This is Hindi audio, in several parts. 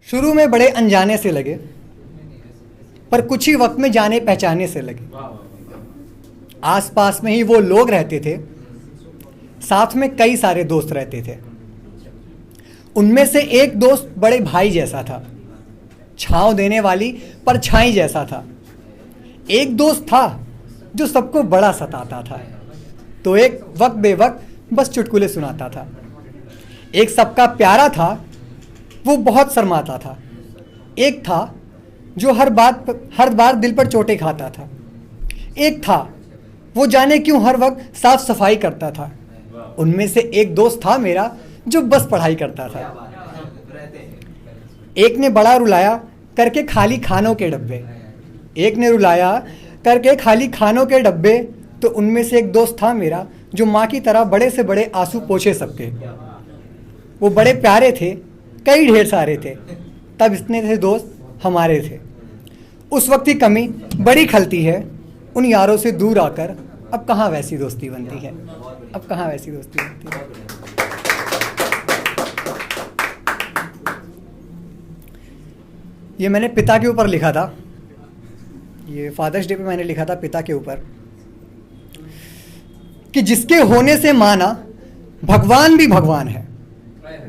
शुरू में बड़े अनजाने से लगे, पर कुछ ही वक्त में जाने पहचाने से लगे। आसपास में ही वो लोग रहते थे, साथ में कई सारे दोस्त रहते थे। उनमें से एक दोस्त बड़े भाई जैसा था, छांव देने वाली परछाई जैसा था। एक दोस्त था जो सबको बड़ा सताता था, तो एक वक्त बेवक्त बस चुटकुले सुनाता था। एक सबका प्यारा था, वो बहुत शर्माता था। एक था जो हर बार दिल पर चोटें खाता था। एक था वो जाने क्यों हर वक्त साफ सफाई करता था। उनमें से एक दोस्त था मेरा जो बस पढ़ाई करता था। एक ने बड़ा रुलाया करके खाली खानों के डब्बे, एक ने रुलाया करके खाली खानों के डब्बे। तो उनमें से एक दोस्त था मेरा जो माँ की तरह बड़े से बड़े आंसू पोंछे सबके। वो बड़े प्यारे थे, कई ढेर सारे थे, तब इतने थे दोस्त हमारे थे। उस वक्त की कमी बड़ी खलती है, उन यारों से दूर आकर अब कहाँ वैसी दोस्ती बनती है, अब कहाँ वैसी दोस्ती बनती है। ये मैंने पिता के ऊपर लिखा था, ये फादर्स डे पे मैंने लिखा था पिता के ऊपर, कि जिसके होने से माना भगवान भी भगवान है,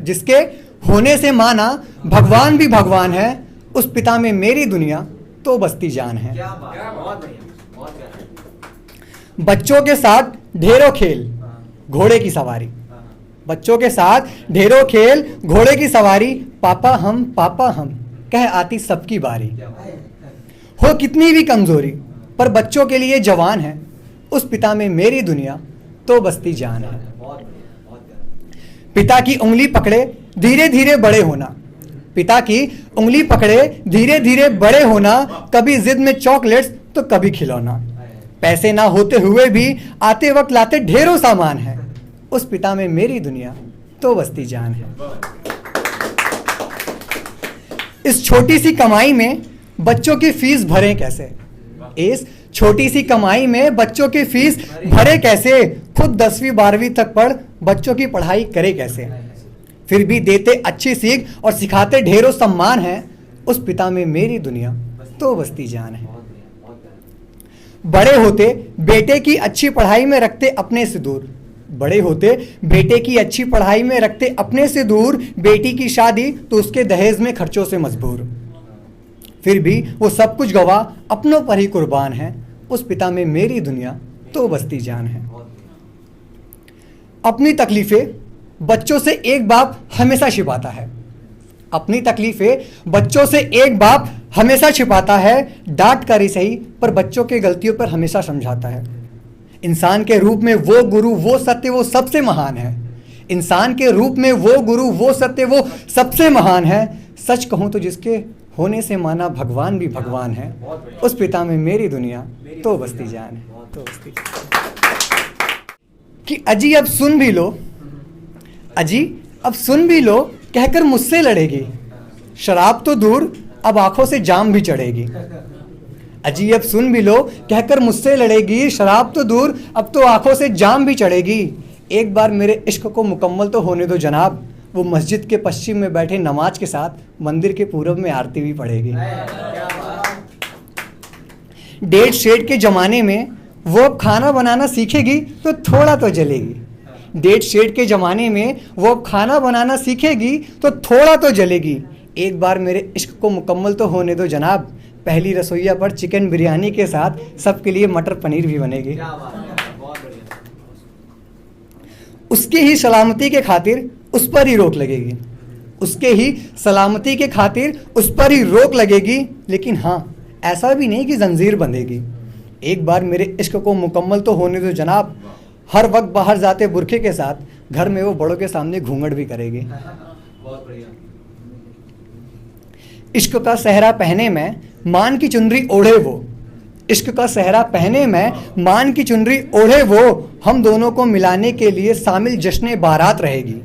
जिसके होने से माना भगवान भी भगवान है, उस पिता में मेरी दुनिया तो बसती जान है। बच्चों के साथ ढेरों खेल घोड़े की सवारी, बच्चों के साथ ढेरों खेल घोड़े की सवारी, पापा हम कह आती सबकी बारी। हो कितनी भी कमजोरी पर बच्चों के लिए जवान है, उस पिता में मेरी दुनिया तो बसती जान है। पिता की उंगली पकड़े धीरे धीरे बड़े होना, पिता की उंगली पकड़े धीरे धीरे बड़े होना, कभी जिद में चॉकलेट्स तो कभी खिलौना। पैसे ना होते हुए भी आते वक्त लाते ढेरों सामान है, उस पिता में मेरी दुनिया तो बसती जान है। इस छोटी सी कमाई में बच्चों की फीस भरें कैसे, इस छोटी सी कमाई में बच्चों की फीस भरे कैसे, खुद 10वीं 12वीं तक पढ़ बच्चों की पढ़ाई करे कैसे। फिर भी देते अच्छी सीख और सिखाते ढेरों सम्मान है, उस पिता में मेरी दुनिया तो बसती जान है। बड़े होते बेटे की अच्छी पढ़ाई में रखते अपने से दूर, बड़े होते बेटे की अच्छी पढ़ाई में रखते अपने से दूर, बेटी की शादी तो उसके दहेज में खर्चों से मजबूर। फिर भी वो सब कुछ गवा अपनों पर ही कुर्बान है, उस पिता में मेरी दुनिया तो बसती जान है। अपनी तकलीफें बच्चों से एक बाप हमेशा छिपाता है, अपनी तकलीफें बच्चों से एक बाप हमेशा छिपाता है। डांट कर ही सही पर बच्चों के गलतियों पर हमेशा समझाता है। इंसान के रूप में वो गुरु वो सत्य वो सबसे महान है, इंसान के रूप में वो गुरु वो सत्य वो सबसे महान है। सच कहूँ तो जिसके होने से माना भगवान भी भगवान है, उस पिता में मेरी दुनिया तो बसती जान है, तो बसती कि अजी अब सुन भी लो, अजी अब सुन भी लो कहकर मुझसे लड़ेगी, शराब तो दूर अब आंखों से जाम भी चढ़ेगी। अजी अब सुन भी लो कहकर मुझसे लड़ेगी, शराब तो दूर अब तो आंखों से जाम भी चढ़ेगी। एक बार मेरे इश्क को मुकम्मल तो होने दो जनाब, वो मस्जिद के पश्चिम में बैठे नमाज के साथ मंदिर के पूरब में आरती भी पढ़ेगी। डेढ़ शेड के जमाने में वो अब खाना बनाना सीखेगी तो थोड़ा तो जलेगी, डेढ़ शेड के जमाने में वो अब खाना बनाना सीखेगी तो थोड़ा तो जलेगी। एक बार मेरे इश्क को मुकम्मल तो होने दो जनाब, पहली रसोईया पर चिकन बिरयानी के साथ सबके लिए मटर पनीर भी बनेगी। उसकी ही सलामती के खातिर उस पर ही रोक लगेगी, उसके ही सलामती के खातिर उस पर ही रोक लगेगी। लेकिन हाँ, ऐसा भी नहीं कि जंजीर बंधेगी। एक बार मेरे इश्क को मुकम्मल तो होने दो जनाब, हर वक्त बाहर जाते बुरखे के साथ घर में वो बड़ों के सामने घूंघट भी करेगी। इश्क का सहरा पहने में मान की चुनरी ओढ़े वो, इश्क का सहरा पहने में मान की चुनरी ओढ़े वो, हम दोनों को मिलाने के लिए शामिल जश्न बारात रहेगी।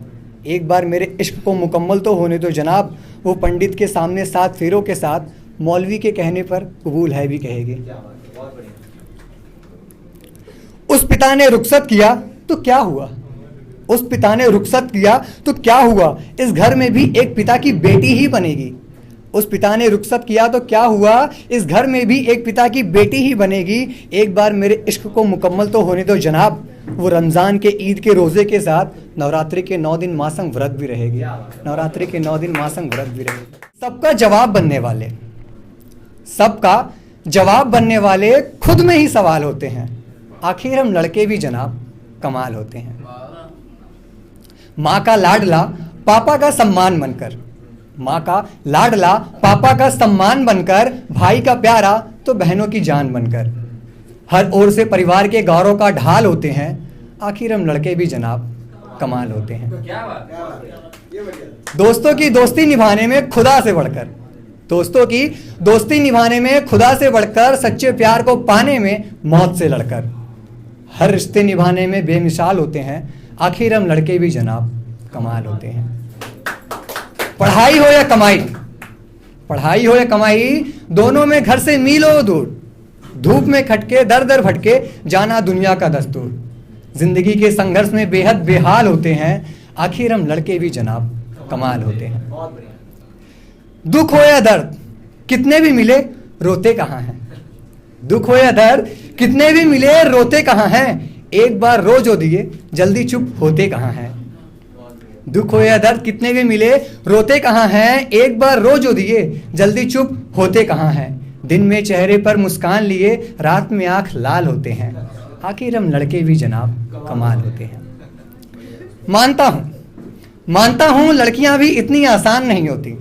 एक बार मेरे इश्क को मुकम्मल तो होने दो जनाब, वो पंडित के सामने 7 फेरों के साथ मौलवी के कहने पर कबूल है भी कहेगी। उस पिता ने रुखसत किया तो क्या हुआ, उस पिता ने रुखसत किया तो क्या हुआ, इस घर में भी एक पिता की बेटी ही बनेगी। उस पिता ने रुखसत किया तो क्या हुआ, इस घर में भी एक पिता की बेटी ही बनेगी। एक बार मेरे इश्क को मुकम्मल तो होने दो जनाब, वो रमज़ान के ईद के रोज़े के साथ नवरात्रि के 9 दिन मासंग व्रत भी रहेगी। नवरात्रि के 9 दिन मासंग व्रत भी रहेगी। सबका जवाब बनने वाले, सबका जवाब बनने वाले खुद में ही सवाल होते हैं। आखिर हम लड़के भी जनाब कमाल होते हैं। माँ का लाडला पापा का सम्मान बनकर, माँ का लाडला पापा का सम्मान बनकर, भाई का प्यारा तो बहनों की जान बनकर, हर ओर से परिवार के गौरव का ढाल होते हैं। आखिर हम लड़के भी जनाब कमाल होते हैं। दोस्तों की दोस्ती निभाने में खुदा से बढ़कर, दोस्तों की दोस्ती निभाने में खुदा से बढ़कर, सच्चे प्यार को पाने में मौत से लड़कर, हर रिश्ते निभाने में बेमिसाल होते हैं। आखिर हम लड़के भी जनाब कमाल होते हैं। पढ़ाई हो या कमाई, पढ़ाई हो या कमाई, दोनों में घर से मीलों दूर, धूप में खटके दर दर भटके, जाना दुनिया का दस्तूर, जिंदगी के संघर्ष में बेहद बेहाल होते हैं। आखिर हम लड़के भी जनाब कमाल होते हैं। दुख हो या दर्द कितने भी मिले रोते कहाँ हैं, दुख हो या दर्द कितने भी मिले रोते कहाँ हैं, एक बार रो जो दिए जल्दी चुप होते कहाँ हैं। दुख हो या दर्द कितने भी मिले रोते कहाँ हैं, एक बार रो जो दिए जल्दी चुप होते कहाँ हैं। दिन में चेहरे पर मुस्कान लिए, रात में आंख लाल होते हैं। आखिर हम लड़के भी जनाब कमाल होते हैं। मानता हूँ लड़कियां भी इतनी आसान नहीं होती,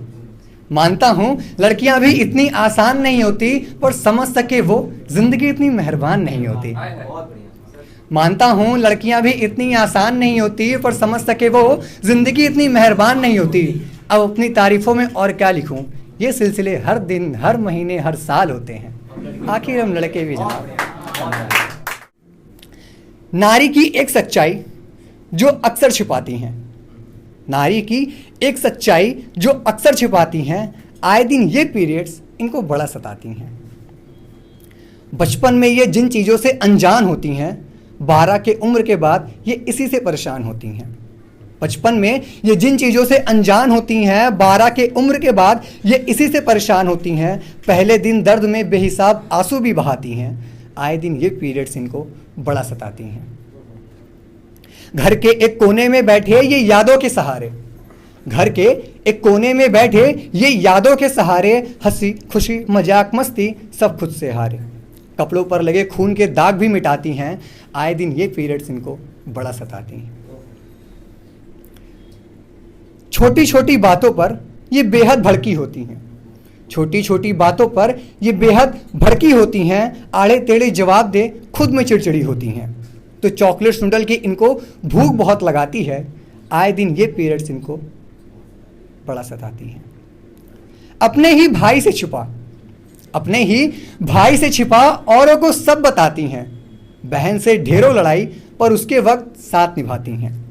मानता हूँ लड़कियां भी इतनी आसान नहीं होती, पर समझ सके वो जिंदगी इतनी मेहरबान नहीं होती। मानता हूँ लड़कियां भी इतनी आसान नहीं होती, पर समझ सके वो जिंदगी इतनी मेहरबान नहीं होती। अब अपनी तारीफों में और क्या लिखूं, ये सिलसिले हर दिन हर महीने हर साल होते हैं। आखिर हम लड़के भी जनाब। नारी की एक सच्चाई जो अक्सर छिपाती हैं, नारी की एक सच्चाई जो अक्सर छिपाती हैं, आए दिन ये पीरियड्स इनको बड़ा सताती हैं। बचपन में ये जिन चीज़ों से अनजान होती हैं, 12 के उम्र के बाद ये इसी से परेशान होती हैं। बचपन में ये जिन चीज़ों से अनजान होती हैं, 12 के उम्र के बाद ये इसी से परेशान होती हैं। पहले दिन दर्द में बेहिसाब आंसू भी बहाती हैं, आए दिन ये पीरियड्स इनको बड़ा सताती हैं। घर के एक कोने में बैठे ये यादों के सहारे, घर के एक कोने में बैठे ये यादों के सहारे, हंसी खुशी मजाक मस्ती सब खुद से हारे, कपड़ों पर लगे खून के दाग भी मिटाती हैं। आए दिन ये पीरियड्स इनको बड़ा सताती हैं। छोटी छोटी बातों पर ये बेहद भड़की होती हैं, छोटी छोटी बातों पर ये बेहद भड़की होती हैं। आड़े टेढ़े जवाब दे खुद में चिड़चिड़ी होती हैं, तो चॉकलेट नूडल की इनको भूख बहुत लगाती है। आए दिन ये पीरियड्स इनको बड़ा सताती हैं। अपने ही भाई से छिपा, अपने ही भाई से छिपा औरों को सब बताती हैं। बहन से ढेरों लड़ाई पर उसके वक्त साथ निभाती हैं।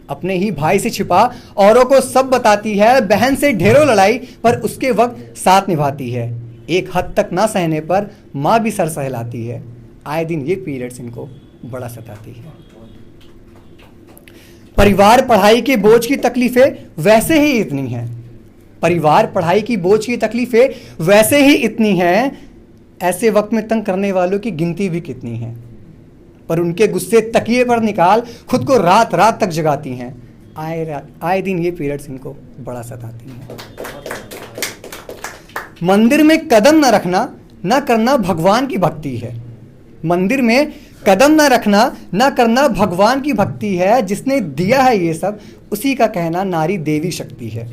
अपने ही भाई से छिपा औरों को सब बताती है, बहन से ढेरों लड़ाई पर उसके वक्त साथ निभाती है। एक हद तक ना सहने पर माँ भी सर सहलाती है। आए दिन ये पीरियड्स इनको बड़ा सताती है। परिवार पढ़ाई के बोझ की तकलीफें वैसे ही इतनी हैं, परिवार पढ़ाई की बोझ की तकलीफें वैसे ही इतनी हैं। ऐसे वक्त में तंग करने वालों की गिनती भी कितनी है, पर उनके गुस्से तकिए पर निकाल खुद को रात रात तक जगाती हैं। आए दिन ये पीरियड्स इनको बड़ा सताती हैं। मंदिर में कदम न रखना न करना भगवान की भक्ति है, मंदिर में कदम न रखना न करना भगवान की भक्ति है। जिसने दिया है ये सब उसी का कहना नारी देवी शक्ति है।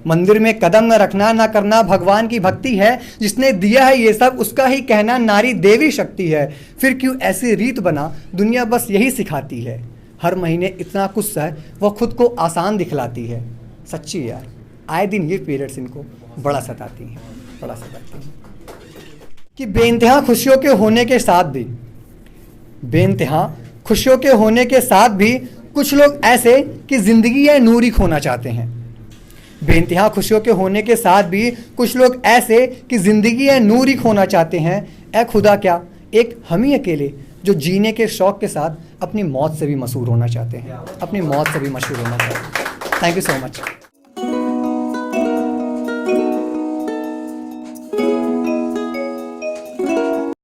मंदिर में कदम न रखना न करना भगवान की भक्ति है, जिसने दिया है ये सब उसका ही कहना नारी देवी शक्ति है। फिर क्यों ऐसी रीत बना दुनिया बस यही सिखाती है। हर महीने इतना कुछ है वो खुद को आसान दिखलाती है। सच्ची यार, आए दिन ये पीरियड्स इनको बड़ा सताती हैं, बड़ा सताती हैं। कि बेइंतहा खुशियों के होने के साथ भी, बेइंतहा खुशियों के होने के साथ भी कुछ लोग ऐसे कि ज़िंदगी या नूर ही खोना चाहते हैं। बेइंतहा खुशियों के होने के साथ भी कुछ लोग ऐसे कि ज़िंदगी या नूर ही खोना चाहते हैं। ए खुदा, क्या एक हम ही अकेले जो जीने के शौक़ के साथ अपनी मौत से भी मशहूर होना चाहते हैं, अपनी मौत से भी मशहूर होना चाहते हैं। Thank you so much.